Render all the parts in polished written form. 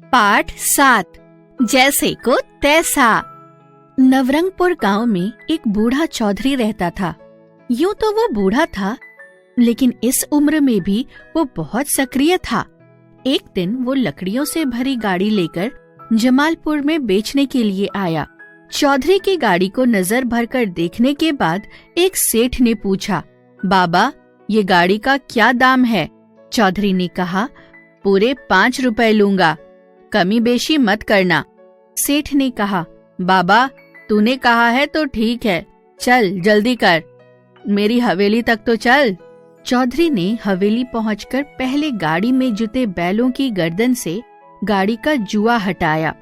पाठ 7 जैसे को तैसा। नवरंगपुर गांव में एक बूढ़ा चौधरी रहता था। यूं तो वो बूढ़ा था, लेकिन इस उम्र में भी वो बहुत सक्रिय था। एक दिन वो लकड़ियों से भरी गाड़ी लेकर जमालपुर में बेचने के लिए आया। चौधरी की गाड़ी को नजर भरकर देखने के बाद एक सेठ ने पूछा, बाबा, ये गाड़ी का क्या दाम है? चौधरी ने कहा, पूरे 5 रुपए लूंगा, कमी बेशी मत करना। सेठ ने कहा, बाबा, तूने कहा है तो ठीक है, चल जल्दी कर, मेरी हवेली तक तो चल। चौधरी ने हवेली पहुंचकर पहले गाड़ी में जुते बैलों की गर्दन से गाड़ी का जुआ हटाया,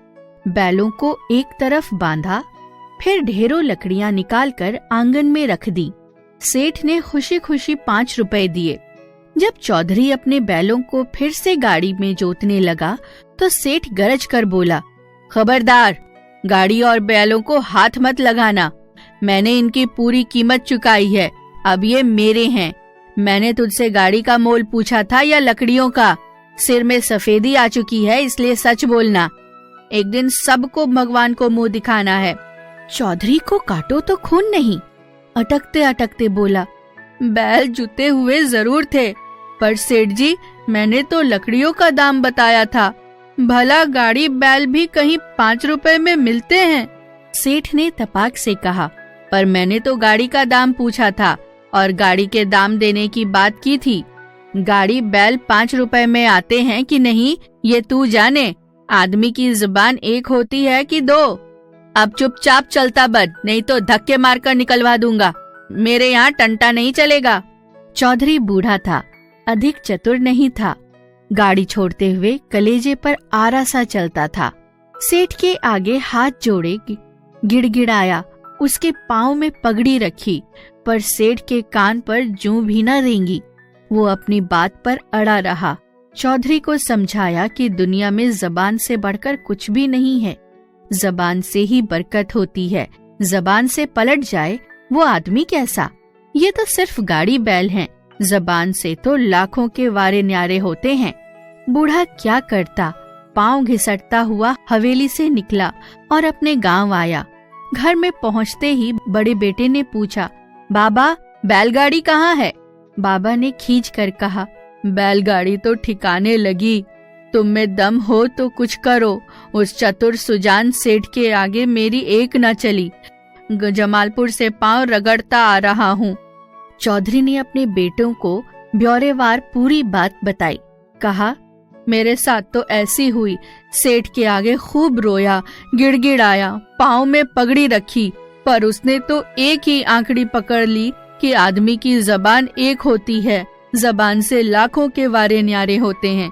बैलों को एक तरफ बांधा, फिर ढेरों लकड़ियां निकालकर आंगन में रख दी। सेठ ने खुशी खुशी 5 रुपए दिए। जब चौधरी अपने बैलों को फिर से गाड़ी में जोतने लगा तो सेठ गरज कर बोला, खबरदार, गाड़ी और बैलों को हाथ मत लगाना, मैंने इनकी पूरी कीमत चुकाई है, अब ये मेरे हैं। मैंने तुझसे गाड़ी का मोल पूछा था या लकड़ियों का? सिर में सफेदी आ चुकी है, इसलिए सच बोलना, एक दिन सबको भगवान को मुंह दिखाना है। चौधरी को काटो तो खून नहीं, अटकते अटकते बोला, बैल जुते हुए जरूर थे, पर सेठ जी, मैंने तो लकड़ियों का दाम बताया था, भला गाड़ी बैल भी कहीं 5 रुपए में मिलते हैं? सेठ ने तपाक से कहा, पर मैंने तो गाड़ी का दाम पूछा था और गाड़ी के दाम देने की बात की थी। गाड़ी बैल 5 रुपए में आते हैं कि नहीं ये तू जाने, आदमी की जुबान एक होती है कि 2। अब चुपचाप चलता बन, नहीं तो धक्के मारकर निकलवा दूंगा, मेरे यहाँ टंटा नहीं चलेगा। चौधरी बूढ़ा था, अधिक चतुर नहीं था। गाड़ी छोड़ते हुए कलेजे पर आरा सा चलता था। सेठ के आगे हाथ जोड़े गिड़गिड़ाया, उसके पाँव में पगड़ी रखी, पर सेठ के कान पर जूं भी न रेंगी। वो अपनी बात पर अड़ा रहा। चौधरी को समझाया कि दुनिया में जबान से बढ़कर कुछ भी नहीं है, जबान से ही बरकत होती है, जबान से पलट जाए वो आदमी कैसा? ये तो सिर्फ गाड़ी बैल हैं, जबान से तो लाखों के वारे न्यारे होते हैं। बूढ़ा क्या करता, पाँव घिसटता हुआ हवेली से निकला और अपने गांव आया। घर में पहुंचते ही बड़े बेटे ने पूछा, बाबा, बैलगाड़ी कहाँ है? बाबा ने खींच कर कहा, बैलगाड़ी तो ठिकाने लगी, तुम में दम हो तो कुछ करो, उस चतुर सुजान सेठ के आगे मेरी एक न चली, जमालपुर से पांव रगड़ता आ रहा हूँ। चौधरी ने अपने बेटों को ब्यौरेवार पूरी बात बताई। कहा, मेरे साथ तो ऐसी हुई, सेठ के आगे खूब रोया, गिड़गिड़ाया, पाँव में पगड़ी रखी, पर उसने तो एक ही आंकड़ी पकड़ ली कि आदमी की जबान एक होती है, जबान से लाखों के वारे न्यारे होते हैं।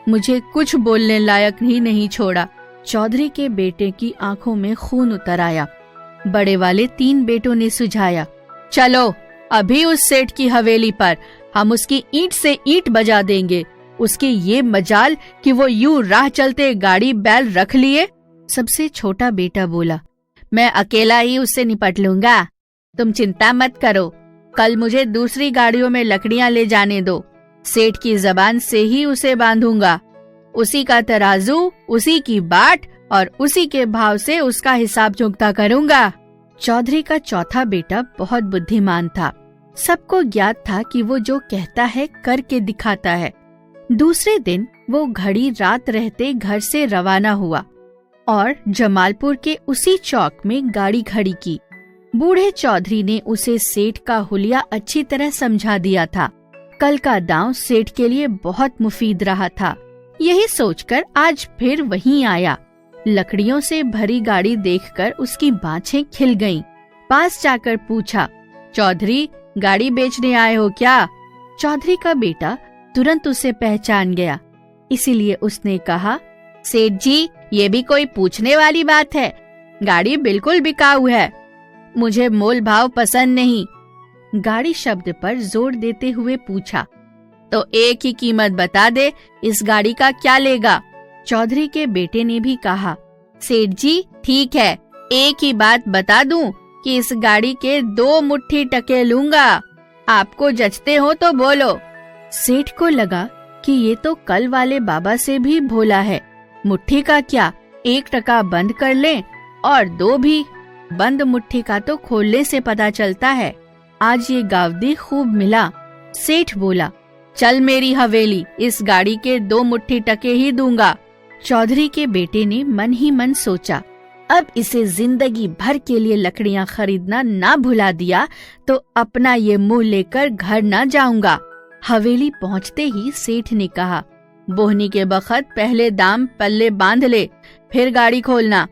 मुझे कुछ बोलने लायक ही नहीं छोड़ा। चौधरी के बेटे की आंखों में खून उतर आया। बड़े वाले 3 बेटों ने सुझाया, चलो अभी उस सेठ की हवेली पर, हम उसकी ईंट से ईंट बजा देंगे, उसकी ये मजाल कि वो यूं राह चलते गाड़ी बैल रख लिए। सबसे छोटा बेटा बोला, मैं अकेला ही उससे निपट लूंगा, तुम चिंता मत करो, कल मुझे दूसरी गाड़ियों में लकड़ियां ले जाने दो, सेठ की जबान से ही उसे बांधूंगा, उसी का तराजू, उसी की बाट और उसी के भाव से उसका हिसाब चुकता करूंगा। चौधरी का चौथा बेटा बहुत बुद्धिमान था। सबको ज्ञात था कि वो जो कहता है करके दिखाता है। दूसरे दिन वो घड़ी रात रहते घर से रवाना हुआ और जमालपुर के उसी चौक में गाड़ी खड़ी की। बूढ़े चौधरी ने उसे सेठ का हुलिया अच्छी तरह समझा दिया था। कल का दांव सेठ के लिए बहुत मुफीद रहा था। यही सोचकर आज फिर वहीं आया। लकड़ियों से भरी गाड़ी देखकर उसकी बाँछें खिल गईं। पास जाकर पूछा, चौधरी, गाड़ी बेचने आए हो क्या? चौधरी का बेटा तुरंत उसे पहचान गया, इसीलिए उसने कहा, सेठ जी, ये भी कोई पूछने वाली बात है, गाड़ी बिल्कुल बिकाऊ है, मुझे मोल भाव पसंद नहीं। गाड़ी शब्द पर जोर देते हुए पूछा, तो एक ही कीमत बता दे, इस गाड़ी का क्या लेगा? चौधरी के बेटे ने भी कहा, सेठ जी, ठीक है, एक ही बात बता दूं कि इस गाड़ी के 2 मुट्ठी टके लूंगा, आपको जचते हो तो बोलो। सेठ को लगा कि ये तो कल वाले बाबा से भी भोला है, मुट्ठी का क्या, 1 टका बंद कर लें और 2 भी। बंद मुट्ठी का तो खोलने से पता चलता है। आज ये गावदी खूब मिला। सेठ बोला, चल मेरी हवेली, इस गाड़ी के 2 मुट्ठी टके ही दूंगा। चौधरी के बेटे ने मन ही मन सोचा, अब इसे जिंदगी भर के लिए लकड़ियां खरीदना ना भुला दिया तो अपना ये मुंह लेकर घर ना जाऊंगा। हवेली पहुंचते ही सेठ ने कहा, बोहनी के बखत पहले दाम पल्ले बांध ले, फिर गाड़ी खोलना।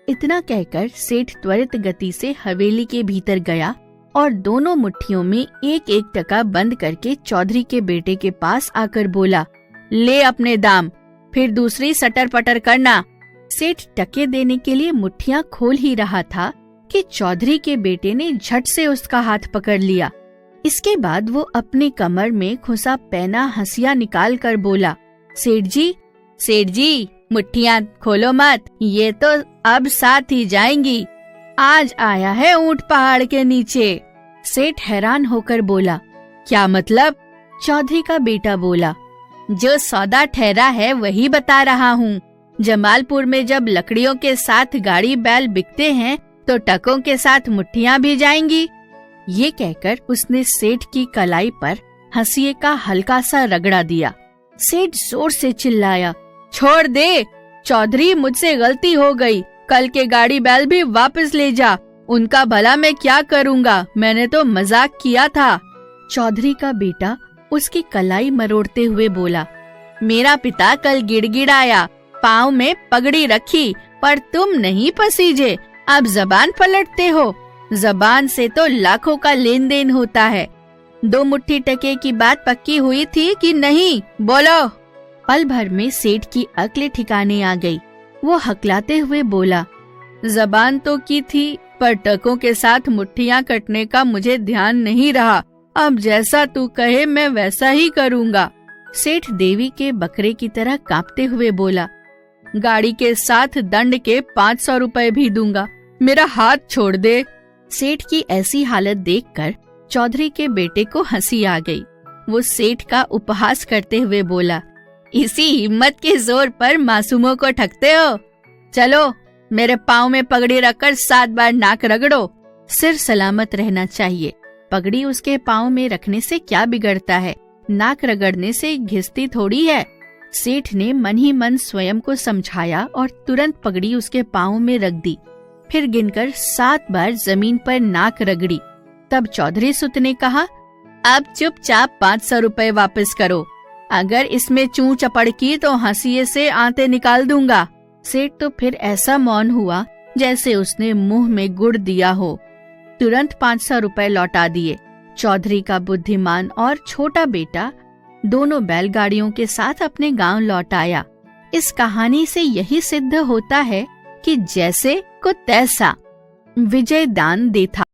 इतना कहकर सेठ त्वरित गति से हवेली के भीतर गया और दोनों मुट्ठियों में 1-1 टका बंद करके चौधरी के बेटे के पास आकर बोला, ले अपने दाम, फिर दूसरी सटर पटर करना। सेठ टके देने के लिए मुट्ठियां खोल ही रहा था कि चौधरी के बेटे ने झट से उसका हाथ पकड़ लिया। इसके बाद वो अपने कमर में खुसा पैना हंसिया निकाल कर बोला, सेठ जी, मुट्ठियां खोलो मत, ये तो अब साथ ही जाएंगी। आज आया है ऊंट पहाड़ के नीचे। सेठ हैरान होकर बोला, क्या मतलब? चौधरी का बेटा बोला, जो सौदा ठहरा है वही बता रहा हूँ। जमालपुर में जब लकड़ियों के साथ गाड़ी बैल बिकते हैं तो टकों के साथ मुट्ठियां भी जाएंगी। ये कहकर उसने सेठ की कलाई पर हंसिए का हल्का सा रगड़ा दिया। सेठ जोर से चिल्लाया, छोड़ दे चौधरी, मुझसे गलती हो गई, कल के गाड़ी बैल भी वापस ले जा, उनका भला मैं क्या करूँगा, मैंने तो मजाक किया था। चौधरी का बेटा उसकी कलाई मरोड़ते हुए बोला, मेरा पिता कल गिड़गिड़ाया, पाँव में पगड़ी रखी, पर तुम नहीं पसीजे, अब जबान पलटते हो। जबान से तो लाखों का लेन देन होता है। 2 मुट्ठी टके की बात पक्की हुई थी कि नहीं, बोलो। पल भर में सेठ की अक्ल ठिकाने आ गई। वो हकलाते हुए बोला, जबान तो की थी, पर टकों के साथ मुट्ठियां कटने का मुझे ध्यान नहीं रहा। अब जैसा तू कहे मैं वैसा ही करूँगा। सेठ देवी के बकरे की तरह कांपते हुए बोला, गाड़ी के साथ दंड के 500 रुपए भी दूंगा, मेरा हाथ छोड़ दे। सेठ की ऐसी हालत देखकर चौधरी के बेटे को हंसी आ गई। वो सेठ का उपहास करते हुए बोला, इसी हिम्मत के जोर पर मासूमों को ठगते हो? चलो मेरे पाँव में पगड़ी रखकर 7 बार नाक रगड़ो। सिर सलामत रहना चाहिए। पगड़ी उसके पाँव में रखने से क्या बिगड़ता है, नाक रगड़ने से घिसती थोड़ी है। सेठ ने मन ही मन स्वयं को समझाया और तुरंत पगड़ी उसके पाँव में रख दी। फिर गिनकर 7 बार जमीन पर नाक रगड़ी। तब चौधरी सुत ने कहा, अब चुपचाप 500 रुपए वापस करो, अगर इसमें चूं चपड़ की तो हंसिए से आंतें निकाल दूंगा। सेठ तो फिर ऐसा मौन हुआ जैसे उसने मुंह में गुड़ दिया हो। तुरंत 500 रुपए लौटा दिए। चौधरी का बुद्धिमान और छोटा बेटा दोनों बैलगाड़ियों के साथ अपने गांव लौट आया। इस कहानी से यही सिद्ध होता है कि जैसे को तैसा। विजय दान देथा।